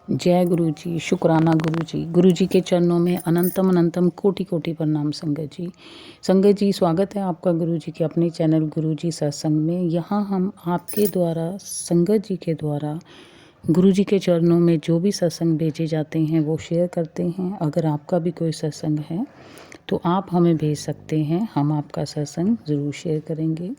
जय गुरु जी, शुक्राना गुरु जी। गुरु जी के चरणों में अनंतम अनंतम कोटि कोटि प्रणाम संगत जी। संगत जी, स्वागत है आपका गुरु जी के अपने चैनल गुरु जी सत्संग में। यहाँ हम आपके द्वारा, संगत जी के द्वारा गुरु जी के चरणों में जो भी सत्संग भेजे जाते हैं वो शेयर करते हैं। अगर आपका भी कोई सत्संग है तो आप हमें भेज सकते हैं, हम आपका सत्संग ज़रूर शेयर करेंगे।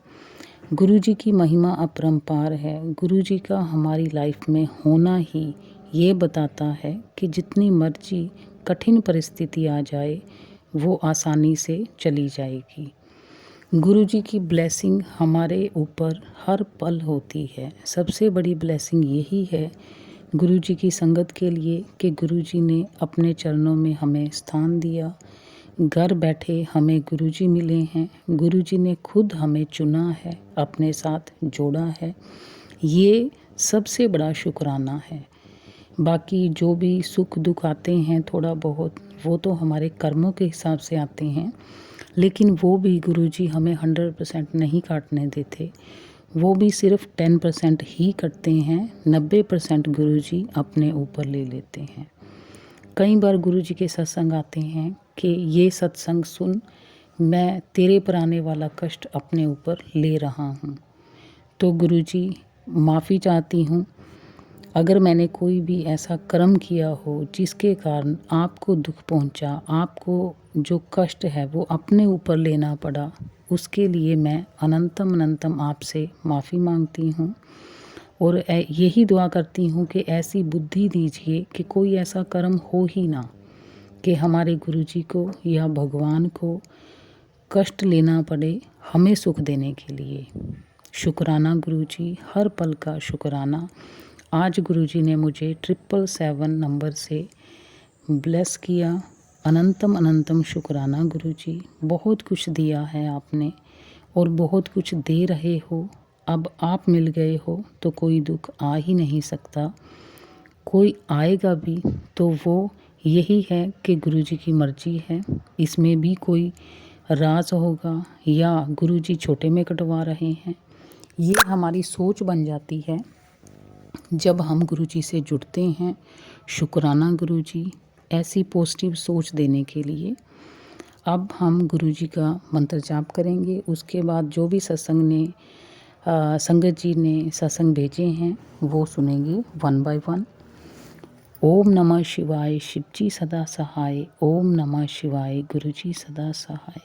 गुरु जी की महिमा अपरंपार है। गुरु जी का हमारी लाइफ में होना ही ये बताता है कि जितनी मर्जी कठिन परिस्थिति आ जाए वो आसानी से चली जाएगी। गुरु जी की ब्लेसिंग हमारे ऊपर हर पल होती है। सबसे बड़ी ब्लेसिंग यही है गुरु जी की संगत के लिए कि गुरु जी ने अपने चरणों में हमें स्थान दिया। घर बैठे हमें गुरु जी मिले हैं। गुरु जी ने खुद हमें चुना है, अपने साथ जोड़ा है। ये सबसे बड़ा शुक्राना है। बाकी जो भी सुख दुख आते हैं थोड़ा बहुत, वो तो हमारे कर्मों के हिसाब से आते हैं, लेकिन वो भी गुरुजी हमें 100% नहीं काटने देते। वो भी सिर्फ 10% ही कटते हैं, 90% गुरुजी अपने ऊपर ले लेते हैं। कई बार गुरुजी के सत्संग आते हैं कि ये सत्संग सुन, मैं तेरे पर आने वाला कष्ट अपने ऊपर ले रहा हूँ। तो गुरुजी, माफ़ी चाहती हूँ अगर मैंने कोई भी ऐसा कर्म किया हो जिसके कारण आपको दुख पहुंचा, आपको जो कष्ट है वो अपने ऊपर लेना पड़ा, उसके लिए मैं अनंतम अनंतम आपसे माफ़ी मांगती हूँ। और यही दुआ करती हूँ कि ऐसी बुद्धि दीजिए कि कोई ऐसा कर्म हो ही ना कि हमारे गुरुजी को या भगवान को कष्ट लेना पड़े हमें सुख देने के लिए। शुक्राना गुरुजी, हर पल का शुक्राना। आज गुरुजी ने मुझे 777 नंबर से ब्लेस किया। अनंतम अनंतम शुक्राना गुरुजी। बहुत कुछ दिया है आपने और बहुत कुछ दे रहे हो। अब आप मिल गए हो तो कोई दुख आ ही नहीं सकता। कोई आएगा भी तो वो यही है कि गुरुजी की मर्जी है। इसमें भी कोई राज होगा या गुरुजी छोटे में कटवा रहे हैं, ये हमारी सोच बन जाती है जब हम गुरुजी से जुड़ते हैं। शुक्राना गुरुजी, ऐसी पॉजिटिव सोच देने के लिए। अब हम गुरुजी का मंत्र जाप करेंगे। उसके बाद जो भी सत्संग ने संगत जी ने सत्संग भेजे हैं वो सुनेंगे 1 बाय 1। ओम नमः शिवाय, शिवजी सदा सहाय। ओम नमः शिवाय, गुरुजी सदा सहाय।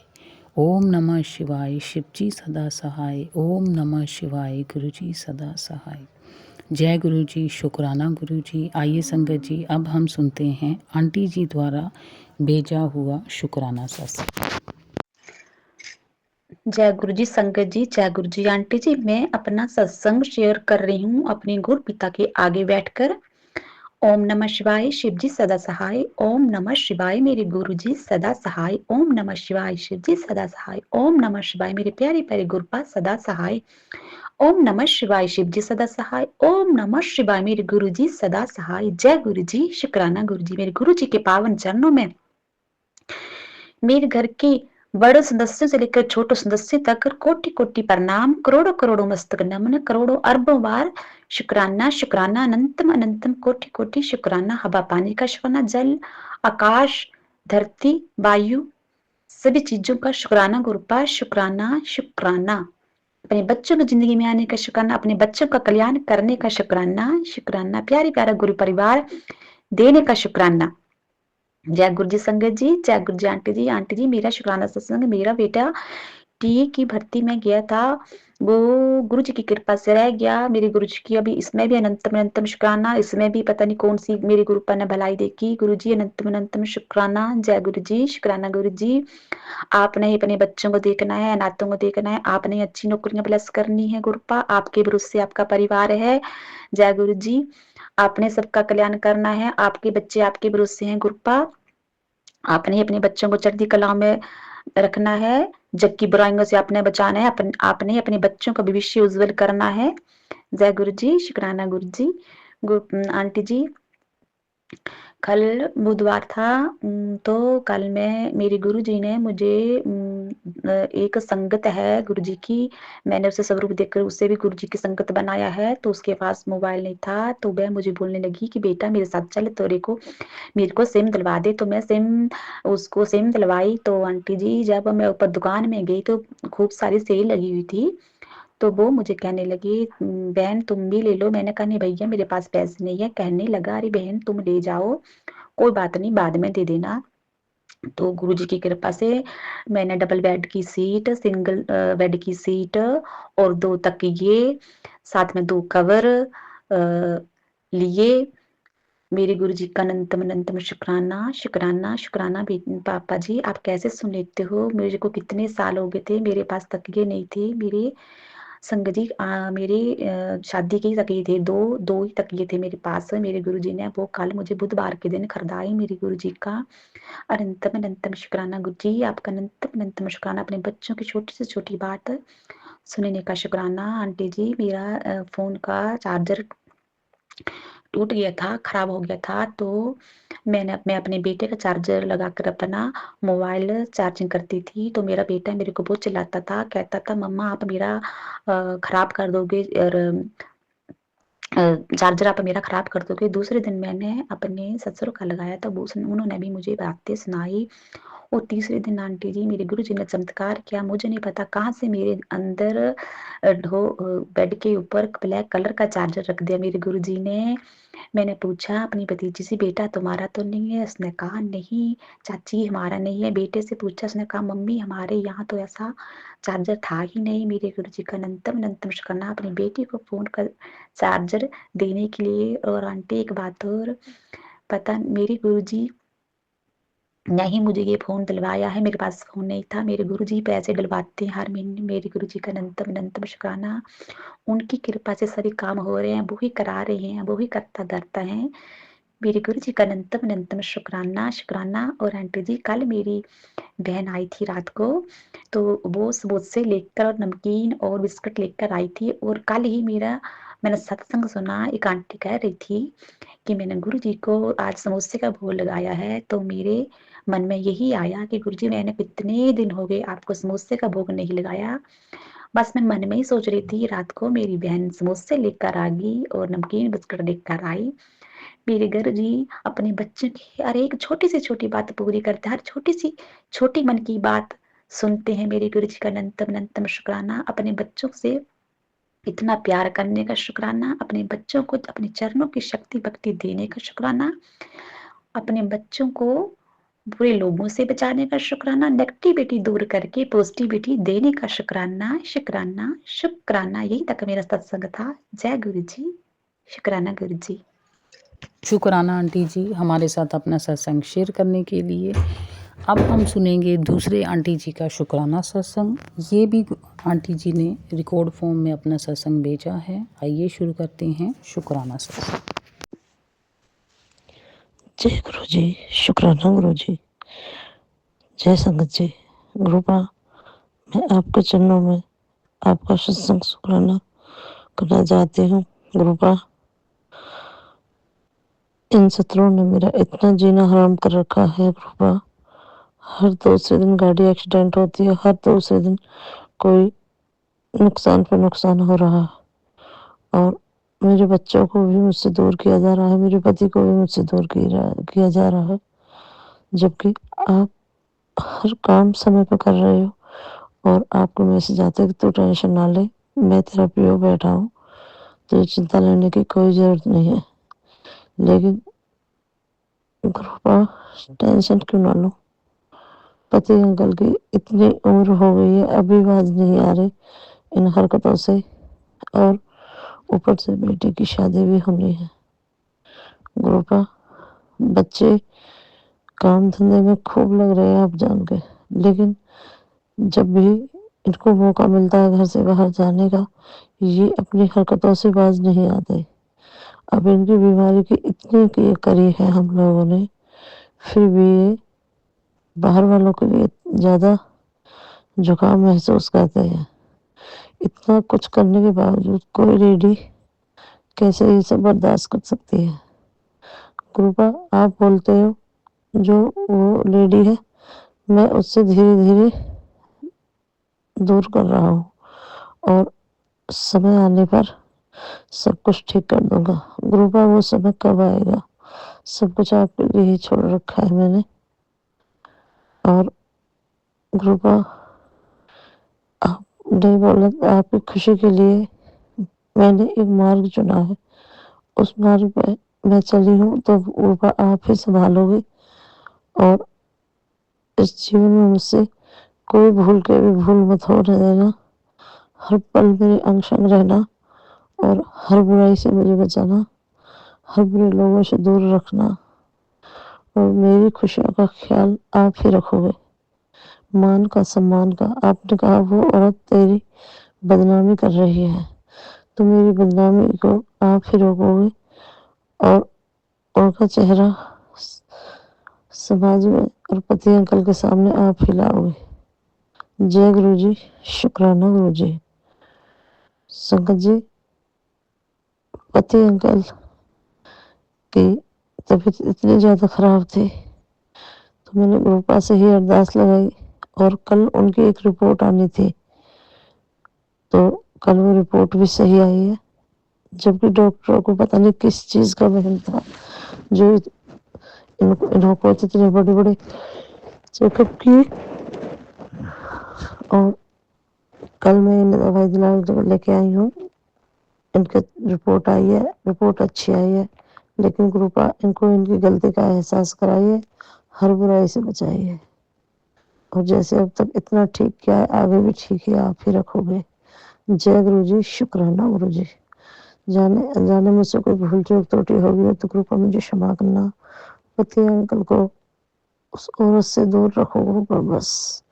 ओम नमः शिवाय, शिवजी सदा सहाय। ओम नमः शिवाय, गुरुजी सदा सहाय। जय गुरु जी, शुक्राना गुरु जी। आइए संगत जी, अब हम सुनते हैं आंटी जी द्वारा भेजा हुआ शुक्राना सत्संग। जय गुरु जी संगत जी, जय गुरु जी आंटी जी। मैं अपना सत्संग शेयर कर रही हूँ अपने गुरु पिता के आगे बैठकर। ओम नमः शिवाय, शिव जी सदा सहाय। ओम नमः शिवाय, मेरे गुरु जी सदा सहाय। ओम नमः शिवाय, शिव जी सदा सहाय। ओम नमः शिवाय, मेरे प्यारे प्यारे गुरुपाद सदा सहाय। ओम नमः शिवाय, शिव जी सदा सहाय। ओम नमः शिवाय, मेरे गुरु जी सदा सहाय। जय गुरु जी, शुक्राना गुरु जी। मेरे गुरु जी के पावन चरणों में मेरे घर के बड़े सदस्यों से लेकर छोटे सदस्य तक कोटि कोटि प्रणाम, करोड़ों करोड़ों मस्तक नमन, करोड़ों अरबों बार शुक्राना शुक्राना, अनंतम अनंतम कोटि कोटि शुक्राना। हवा पानी का शुक्राना, जल आकाश धरती वायु सभी चीजों का शुक्राना गुरुपाद। शुक्राना शुक्राना। अपने बच्चों की जिंदगी में आने का शुक्राना, अपने बच्चों का कल्याण करने का शुक्राना शुक्राना। प्यारे प्यारा गुरु परिवार देने का शुक्राना। जय गुरु जी संगत जी, जय गुरु जी आंटी जी। आंटी जी, मेरा शुक्राना सत्संग, मेरा बेटा टीए की भर्ती में गया था, वो गुरु जी की कृपा से रह गया। मेरे गुरु जी की अभी इसमें भी अनंतम अनंतम शुक्राना। इसमें भी पता नहीं कौन सी मेरे गुरु पर ने भलाई देखी। गुरु जी अनंतम अनंतम शुक्राना। जय गुरु जी, शुक्राना गुरु जी। आपने ही अपने बच्चों को देखना है, अनाथों को देखना है, आपने अच्छी नौकरियां प्लस करनी है गुरुपा। आपके भरोसे आपका परिवार है। जय गुरु जी, आपने सबका कल्याण करना है, आपके बच्चे आपके भरोसे हैं गुरुपा। आपने अपने बच्चों को चढ़ती कला में रखना है, जबकि बुराइयों से आपने बचाना है। आपने अपने बच्चों का भविष्य उज्जवल करना है। जय गुरु जी, शुक्राना गुरु जी। आंटी जी, कल बुधवार था। तो कल मेरे गुरुजी ने मुझे एक संगत है गुरुजी की, मैंने उसे स्वरूप देखकर उसे भी गुरुजी की संगत बनाया है, तो उसके पास मोबाइल नहीं था, तो वह मुझे बोलने लगी कि बेटा मेरे साथ चल, मेरे को सिम दिलवा दे। तो मैं उसको सिम दिलवाई। तो आंटी जी जब मैं ऊपर दुकान में गई तो खूब सारी सेल लगी हुई थी, तो वो मुझे कहने लगी, बहन तुम भी ले लो। मैंने कहा नहीं भैया मेरे पास पैसे नहीं है। कहने लगा, अरे बहन तुम ले जाओ, कोई बात नहीं बाद में दे देना। तो गुरुजी की कृपा से मैंने डबल बेड की सीट, सिंगल बेड की सीट और 2 तकिए, साथ में 2 कवर लिए। मेरे गुरुजी का अनंतम अनंतम शुक्राना, शुक्राना, शुक्राना। पापा जी आप कैसे सुन लेते हो? मेरे को कितने साल हो गए थे, मेरे पास तकिए नहीं थे। मेरे संग जी मेरी शादी के ही तकिए थे, 2 ही तकिए थे मेरे पास। मेरे गुरुजी ने वो कल मुझे बुधवार के दिन खरीदाए। मेरे गुरुजी का अनंतम अनंतम शुक्राना। गुरुजी आपका अनंतम अनंतम शुक्राना। अपने बच्चों की छोटी से छोटी बात सुनने का शुक्राना। आंटी जी मेरा फ़ोन का चार्जर टूट गया था, खराब हो गया था, तो मैं अपने बेटे का चार्जर लगाकर अपना मोबाइल चार्जिंग करती थी। तो मेरा बेटा मेरे को बहुत चिल्लाता था, कहता था मम्मा आप मेरा खराब कर दोगे और चार्जर आप मेरा खराब कर दोगे। दूसरे दिन मैंने अपने ससुर का लगाया तो उन्होंने भी मुझे बातें सुनाई। और तीसरे दिन आंटी जी मेरे गुरुजी ने चमत्कार किया। मुझे नहीं पता कहाँ से मेरे अंदर बेड के ऊपर ब्लैक कलर का चार्जर रख दिया मेरे गुरुजी ने। मैंने पूछा अपनी भतीजी से, बेटा तुम्हारा तो नहीं है? उसने कहा नहीं चाची हमारा नहीं है। बेटे से पूछा, उसने कहा मम्मी हमारे यहाँ तो ऐसा चार्जर था ही नहीं। मेरे गुरुजी का अनंतम अनंतम शुक्राना अपनी बेटी को फोन कर चार्जर देने के लिए। और आंटी एक बात और, पता मेरे गुरुजी ने ही मुझे ये फ़ोन दिलवाया है, मेरे पास फ़ोन नहीं था। मेरे गुरुजी पैसे डलवाते हैं हर महीने। मेरे गुरुजी का अनंतम अनंतम शुक्राना। उनकी कृपा से सभी काम हो रहे हैं, वो ही करा रहे हैं, वो ही करता धरता है। मेरे गुरुजी का अनंतम अनंतम शुक्राना, शुक्राना। और आंटी जी कल मेरी बहन आई थी रात को, तो वो समोसे लेकर नमकीन और बिस्कुट लेकर आई थी। और कल ही मैंने सत्संग सुना, एक आंटी कह रही थी कि मैंने गुरुजी को आज समोसे का भोग लगाया है। तो मेरे मन में यही आया कि गुरुजी मैंने कितने दिन हो गए आपको समोसे का भोग नहीं लगाया। बस मैं मन में ही सोच रही थी, रात को मेरी बहन समोसे लेकर आ गई और नमकीन बिस्कुट लेकर आई। मेरे गुरुजी अपने बच्चों की हर एक छोटी से छोटी बात पूरी करते हैं, हर छोटी सी छोटी मन की बात सुनते हैं। मेरे गुरुजी का अनंतम अनंतम शुक्राना। अपने बच्चों से इतना प्यार करने का शुक्राना, अपने बच्चों को अपने चरणों की शक्ति भक्ति देने का शुक्राना, अपने बच्चों को बुरे लोगों से बचाने का शुक्राना, नेगेटिविटी दूर करके पॉजिटिविटी देने का शुक्राना, शुक्राना, शुक्राना। यही तक मेरा सत्संग था। जय गुरु जी, शुक्राना गुरु जी। शुक्राना आंटी जी हमारे साथ अपना सत्संग शेयर करने के लिए। अब हम सुनेंगे दूसरे आंटी जी का शुक्राना सत्संग। ये भी आंटी जी ने रिकॉर्ड फॉर्म में अपना सत्संग भेजा है। आइए शुरू करते हैं शुक्राना सत्संग। जय गुरु जी, शुक्राना गुरु जी, जय संगत जी। गुरुपा मैं आपके चरणों में आपका सत्संग शुक्राना करना चाहती हूँ। गुरुपा इन शत्रुओं ने मेरा इतना जीना हराम कर रखा है। गुरुपा हर दूसरे दिन गाड़ी एक्सीडेंट होती है, हर दूसरे दिन कोई नुकसान पे नुकसान हो रहा है और मेरे बच्चों को भी मुझसे दूर किया जा रहा है, मेरे पति को भी मुझसे दूर किया जा रहा है। जबकि आप हर काम समय पर कर रहे हो और आपको मैसेज आता है कि तू टेंशन ना ले, मैं तेरा पीओ बैठा हूँ, तो चिंता लेने की कोई ज़रूरत नहीं है। लेकिन गुरुपा टेंशन क्यों ना लो? पति अंकल की इतनी उम्र हो गई है, अभी बाज नहीं आ रही इन हरकतों से और ऊपर से बेटी की शादी भी होनी है। गुरुपा बच्चे काम धंधे में खूब लग रहे हैं आप जान के, लेकिन जब भी इनको मौका मिलता है घर से बाहर जाने का, ये अपनी हरकतों से बाज नहीं आते। अब इनकी बीमारी की इतनी केयर करी है हम लोगों ने, फिर भी ये बाहर वालों के लिए ज़्यादा झुकाव महसूस करते हैं। इतना कुछ करने के बावजूद कोई लेडी कैसे ये सब बर्दाश्त कर सकती है? कृपा आप बोलते हो जो वो लेडी है, मैं उससे धीरे धीरे दूर कर रहा हूँ और समय आने पर सब कुछ ठीक कर दूंगा। गुरुपा वो समय कब आएगा? सब कुछ आपके लिए ही छोड़ रखा है मैंने। और गुरुपा आपने बोला आपकी खुशी के लिए मैंने एक मार्ग चुना है, उस मार्ग पे मैं चली हूँ, तो गुरुपा आप ही संभालोगे और इस जीवन में मुझसे कोई भूल के भी भूल मत होने देना। हर पल मेरे अंग संग रहना और हर बुराई से मुझे बचाना, हर बुरे लोगों से दूर रखना और मेरी खुशियों का ख्याल आप ही रखोगे। मान का सम्मान का आपने कहा वो औरत तेरी बदनामी कर रही है, तो मेरी बदनामी को आप ही रोकोगे और उनका चेहरा समाज में और पति अंकल के सामने आप ही लाओगे। जय गुरु जी, शुक्राना गुरु जी। संगत जी, पति अंकल की तबीयत इतनी ज़्यादा खराब थी, तो मैंने गुरुपा से ही अरदास लगाई और कल उनकी एक रिपोर्ट आनी थी, तो कल वो रिपोर्ट भी सही आई है, जबकि डॉक्टरों को पता नहीं किस चीज़ का वहम था जो इनको इतने बड़े बड़े चेकअप किए। और कल मैं इन्हें दवाई दिला लेके आई हूँ, इनकी रिपोर्ट आई है, रिपोर्ट अच्छी आई है, लेकिन गुरुपा इनको इनकी गलती का एहसास कराइए, हर बुराई से बचाइए और जैसे अब तक इतना ठीक किया है आगे भी ठीक ही आप ही रखोगे। जय गुरु जी, शुक्राना गुरु जी। जाने अनजाने मुझसे कोई भूल चूक त्रुटि होगी हो तो कृपा मुझे क्षमा करना। पति अंकल को उस औरत से दूर रखो गुरुपा, बस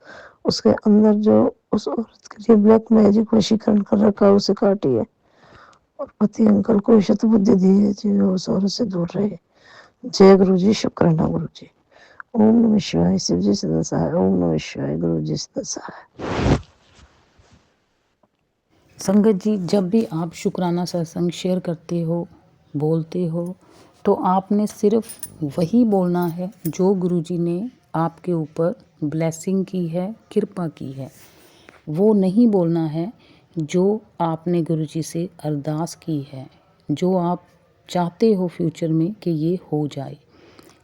उसके अंदर जो उस औरत के लिए ब्लैक मैजिक वशीकरण कर रखा है उसे काटिए और पति अंकल को शत बुद्धि दी है जो उस औरत से दूर रहे। जय गुरु जी, शुक्राना गुरु जी। ओम नमः शिवाय, शिव जी सदा सहाय। ओम नमः शिवाय, गुरु जी सदा सहाय। संगत जी, जब भी आप शुक्राना सत्संग शेयर करते हो, बोलते हो, तो आपने सिर्फ वही बोलना है जो गुरुजी ने आपके ऊपर ब्लेसिंग की है, कृपा की है। वो नहीं बोलना है जो आपने गुरुजी से अरदास की है, जो आप चाहते हो फ्यूचर में कि ये हो जाए,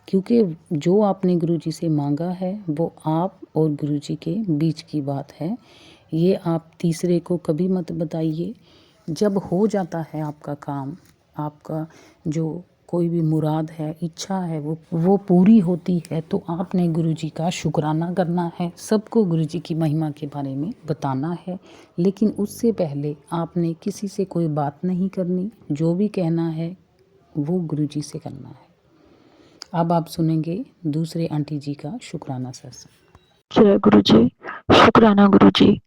क्योंकि जो आपने गुरुजी से मांगा है वो आप और गुरुजी के बीच की बात है। ये आप तीसरे को कभी मत बताइए। जब हो जाता है आपका काम, आपका जो कोई भी मुराद है, इच्छा है, वो पूरी होती है, तो आपने गुरुजी का शुक्राना करना है, सबको गुरुजी की महिमा के बारे में बताना है। लेकिन उससे पहले आपने किसी से कोई बात नहीं करनी, जो भी कहना है वो गुरुजी से करना है। अब आप सुनेंगे दूसरे आंटी जी का शुक्राना सत्संग। जय गुरु जी, शुक्राना गुरु जी।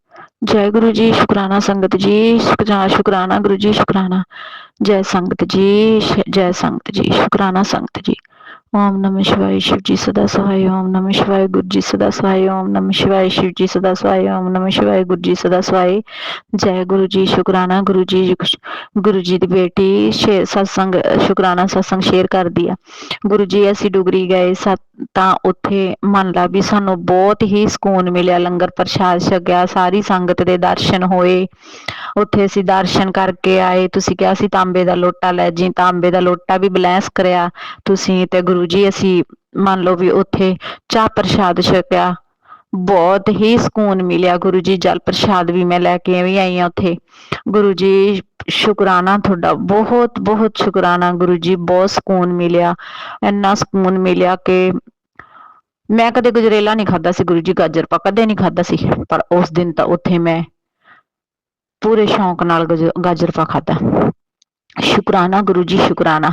जय गुरु जी, शुक्राना संगत जी, शुक्राना गुरु जी, शुक्राना। जय संगत जी, जय संगत जी, शुक्राना संगत जी। ओम नमः शिवाय, शिव जी सदा सहाय। ओम नमः शिवाय, गुरु जी सदा सहाय। ओम नमः शिवाय, शिव जी सदा सहाय। ओम नमः शिवाय, गुरु जी सदा सहाय। जय गुरु जी, शुक्राना गुरु जी। गुरु जी ਦੀ ਬੇਟੀ ਸਤਸੰਗ ਸ਼ੁਕਰਾਨਾ ਸਤਸੰਗ ਸ਼ੇਅਰ ਕਰਦੀ ਆ। ਗੁਰੂ ਜੀ ਅਸੀਂ ਡੁਗਰੀ ਗਏ ਤਾਂ ਉੱਥੇ ਮੰਨ ਲਾ ਵੀ ਸਾਨੂੰ ਬਹੁਤ ਹੀ ਸਕੂਨ ਮਿਲਿਆ, ਲੰਗਰ ਪ੍ਰਸ਼ਾਦ ਛਕਿਆ, ਸਾਰੀ ਸੰਗਤ ਦੇ ਦਰਸ਼ਨ ਹੋਏ। ਉੱਥੇ ਅਸੀਂ ਦਰਸ਼ਨ ਕਰਕੇ ਆਏ। ਤੁਸੀਂ ਕਿਹਾ ਸੀ ਤਾਂਬੇ ਦਾ ਲੋਟਾ ਲੈ ਜੀ, ਤਾਂਬੇ ਦਾ ਲੋਟਾ ਵੀ ਬਲੈਸ ਕਰਿਆ ਤੁਸੀਂ ਤੇ ਗੁਰੂ ਜੀ। ਅਸੀਂ ਮੰਨ ਲਓ ਵੀ ਉੱਥੇ ਚਾਹ ਪ੍ਰਸ਼ਾਦ ਛਕਿਆ, ਬਹੁਤ ਹੀ ਸਕੂਨ ਮਿਲਿਆ ਗੁਰੂ ਜੀ। ਜਲ ਪ੍ਰਸ਼ਾਦ ਵੀ ਮੈਂ ਲੈ ਕੇ ਵੀ ਆਈ ਹਾਂ ਉੱਥੇ। ਗੁਰੂ ਜੀ ਸ਼ੁਕਰਾਨਾ ਤੁਹਾਡਾ, ਬਹੁਤ ਬਹੁਤ ਸ਼ੁਕਰਾਨਾ ਗੁਰੂ ਜੀ। ਬਹੁਤ ਸਕੂਨ ਮਿਲਿਆ, ਇੰਨਾ ਸਕੂਨ ਮਿਲਿਆ ਕਿ ਮੈਂ ਕਦੇ ਗਜਰੇਲਾ ਨਹੀਂ ਖਾਦਾ ਸੀ ਗੁਰੂ ਜੀ, ਗਾਜਰਪਾ ਕਦੇ ਨਹੀਂ ਖਾਦਾ ਸੀ, ਪਰ ਉਸ ਦਿਨ ਤਾਂ ਉੱਥੇ ਮੈਂ ਪੂਰੇ ਸ਼ੌਂਕ ਨਾਲ ਗਾਜਰਪਾ ਖਾਦਾ। ਸ਼ੁਕਰਾਨਾ ਗੁਰੂ ਜੀ, ਸ਼ੁਕਰਾਨਾ।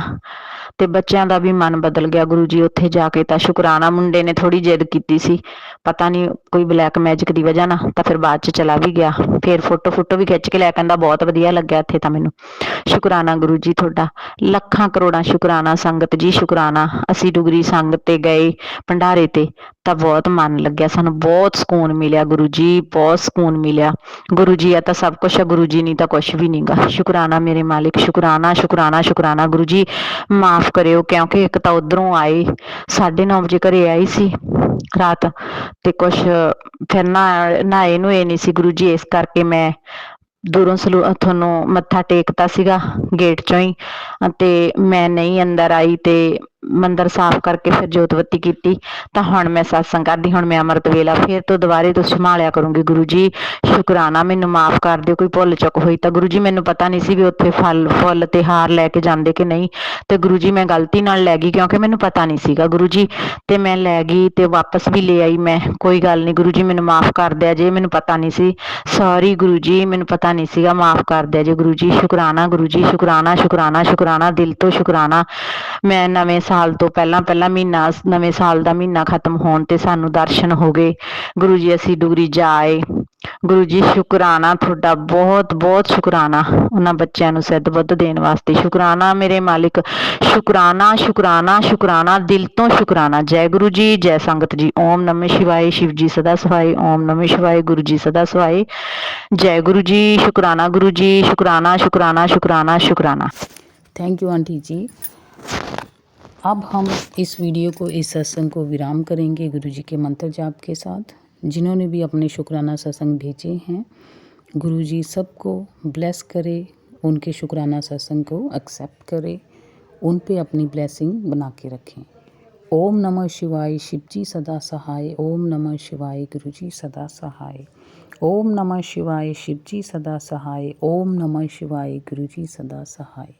ਤੇ ਬੱਚਿਆਂ ਦਾ ਵੀ ਮਨ ਬਦਲ ਗਿਆ ਗੁਰੂ ਜੀ ਉੱਥੇ ਜਾ ਕੇ ਤਾਂ। ਸ਼ੁਕਰਾਨਾ ਮੁੰਡੇ ਨੇ ਥੋੜੀ ਜਿੱਦ ਕੀਤੀ ਸੀ, ਪਤਾ ਨਹੀਂ ਕੋਈ ਬਲੈਕ ਮੈਜਿਕ ਦੀ ਵਜ੍ਹਾ ਨਾਲ, ਤਾਂ ਫਿਰ ਬਾਅਦ ਚ ਚਲਾ ਵੀ ਗਿਆ। ਫਿਰ ਫੋਟੋ ਵੀ ਖਿੱਚ ਕੇ ਲੈ ਕਹਿੰਦਾ ਬਹੁਤ ਵਧੀਆ ਲੱਗਿਆ ਇੱਥੇ ਤਾਂ ਮੈਨੂੰ। ਸ਼ੁਕਰਾਨਾ ਗੁਰੂ ਜੀ ਤੁਹਾਡਾ, ਲੱਖਾਂ ਕਰੋੜਾਂ ਸ਼ੁਕਰਾਨਾ ਸੰਗਤ ਜੀ, ਸ਼ੁਕਰਾਨਾ। ਅਸੀਂ ਡੁਗਰੀ ਸੰਗਤ ਤੇ ਗਏ ਭੰਡਾਰੇ ਤੇ ਤਾਂ ਬਹੁਤ ਮਨ ਲੱਗਿਆ ਸਾਨੂੰ, ਬਹੁਤ ਸਕੂਨ ਮਿਲਿਆ ਗੁਰੂ ਜੀ, ਬਹੁਤ ਸਕੂਨ ਮਿਲਿਆ। ਗੁਰੂ ਜੀ ਆ ਤਾਂ ਸਭ ਕੁਛ ਆ, ਗੁਰੂ ਜੀ ਨਹੀਂ ਤਾਂ ਕੁਛ ਵੀ ਨਹੀਂਗਾ। ਸ਼ੁਕਰਾਨਾ ਮੇਰੇ ਮਾਲਿਕ, ਸ਼ੁਕਰਾਨਾ ਸ਼ੁਕਰਾਨਾ ਸ਼ੁਕਰਾਨਾ ਗੁਰੂ ਜੀ। ਮਾਫ ਮਾਫ ਕਰਿਓ, ਕਿਉਂਕਿ ਇੱਕ ਤਾਂ ਉਧਰੋਂ ਆਏ 9:30 ਵਜੇ ਘਰੇ ਆਈ ਸੀ ਰਾਤ, ਤੇ ਕੁਛ ਫਿਰ ਨਹਾਏ ਨੂਏ ਨਹੀਂ ਸੀ ਗੁਰੂ ਜੀ, ਇਸ ਕਰਕੇ ਮੈਂ ਦੂਰੋਂ ਤੁਹਾਨੂੰ ਮੱਥਾ ਟੇਕਤਾ ਸੀਗਾ ਗੇਟ ਚੋਂ ਹੀ, ਤੇ ਮੈਂ ਨਹੀਂ ਅੰਦਰ ਆਈ ਤੇ ਮੰਦਰ ਸਾਫ਼ ਕਰਕੇ ਫਿਰ ਜੋਤ ਬੱਤੀ ਕੀਤੀ। ਤਾਂ ਹੁਣ ਮੈਂ ਸਤਸੰਗ ਕਰਦੀ, ਹੁਣ ਮੈਂ ਅੰਮ੍ਰਿਤ ਵੇਲਾ ਫਿਰ ਤੋਂ ਦੁਬਾਰੇ ਤੋਂ ਸੰਭਾਲਿਆ ਕਰੂੰਗੀ। ਗੁਰੂ ਜੀ ਸ਼ੁਕਰਾਨਾ, ਮੈਨੂੰ ਮਾਫ ਕਰ ਦਿਓ ਕੋਈ ਭੁੱਲ ਚੁੱਕ ਹੋਈ ਤਾਂ। ਗੁਰੂ ਜੀ ਮੈਨੂੰ ਪਤਾ ਨਹੀਂ ਸੀ ਵੀ ਉੱਥੇ ਫੁੱਲ ਤੇ ਹਾਰ ਲੈ ਕੇ ਜਾਂਦੇ ਕਿ ਨਹੀਂ, ਤੇ ਗੁਰੂ ਜੀ ਮੈਂ ਗਲਤੀ ਨਾਲ ਲੈ ਗਈ ਕਿਉਂਕਿ ਮੈਨੂੰ ਪਤਾ ਨਹੀਂ ਸੀਗਾ ਗੁਰੂ ਜੀ, ਤੇ ਮੈਂ ਲੈ ਗਈ ਤੇ ਵਾਪਸ ਵੀ ਲੈ ਆਈ ਮੈਂ। ਕੋਈ ਗੱਲ ਨਹੀਂ ਗੁਰੂ ਜੀ, ਮੈਨੂੰ ਮਾਫ ਕਰ ਦਿਆ ਜੇ, ਮੈਨੂੰ ਪਤਾ ਨਹੀਂ ਸੀ, ਸੌਰੀ ਗੁਰੂ ਜੀ, ਮੈਨੂੰ ਪਤਾ ਨਹੀਂ ਸੀਗਾ, ਮਾਫ ਕਰ ਦਿਆ ਜੇ ਗੁਰੂ ਜੀ। ਸ਼ੁਕਰਾਨਾ ਗੁਰੂ ਜੀ, ਸ਼ੁਕਰਾਨਾ ਸ਼ੁਕਰਾਨਾ ਸ਼ੁਕਰਾਨਾ, ਦਿਲ ਤੋਂ ਸ਼ੁਕਰਾਨਾ। ਮੈਂ ਨਵੇਂ ਸਾਲ ਤੋਂ ਪਹਿਲਾਂ ਮਹੀਨਾ, ਨਵੇਂ ਸਾਲ ਦਾ ਮਹੀਨਾ ਖਤਮ ਹੋਣ ਤੇ ਸਾਨੂੰ ਦਰਸ਼ਨ ਹੋ ਗਏ ਗੁਰੂ ਜੀ, ਅਸੀਂ ਡੁਗਰੀ ਜਾ ਆਏ। ਗੁਰੂ ਜੀ ਸ਼ੁਕਰਾਨਾ ਤੁਹਾਡਾ, ਬਹੁਤ ਬਹੁਤ ਸ਼ੁਕਰਾਨਾ ਉਹਨਾਂ ਬੱਚਿਆਂ ਨੂੰ ਸਿੱਧ ਬੁੱਧ ਦੇਣ ਵਾਸਤੇ। ਸ਼ੁਕਰਾਨਾ ਮੇਰੇ ਮਾਲਿਕ, ਸ਼ੁਕਰਾਨਾ ਸ਼ੁਕਰਾਨਾ ਸ਼ੁਕਰਾਨਾ, ਦਿਲ ਤੋਂ ਸ਼ੁਕਰਾਨਾ। ਜੈ ਗੁਰੂ ਜੀ, ਜੈ ਸੰਗਤ ਜੀ। ਓਮ ਨਮः शिवाय, शिव जी सदा सहाय। ओम नमः शिवाय, गुरु जी सदा सहाय। जय गुरु जी, शुकराना गुरु जी, शुकराना शुकराना शुकराना शुकराना। थैंक यू आंटी जी। अब हम इस वीडियो को, इस सत्संग को विराम करेंगे गुरु जी के मंत्र जाप के साथ। जिन्होंने भी अपने शुकराना सत्संग भेजे हैं, गुरु जी सबको ब्लेस करे, उनके शुकराना सत्संग को एक्सेप्ट करे, उन पे अपनी ब्लेसिंग बना के रखें। ओम नमः शिवाय, शिव जी सदा सहाय। ओम नमः शिवाय, गुरु जी सदा सहाय। ओम नमः शिवाय, शिव जी सदा सहाय। ओम नमः शिवाय, गुरु जी सदा सहाय।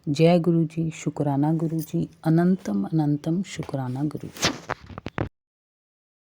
जय गुरु जी, शुकराना गुरु जी, अनंतम अनंतम शुकराना गुरु जी।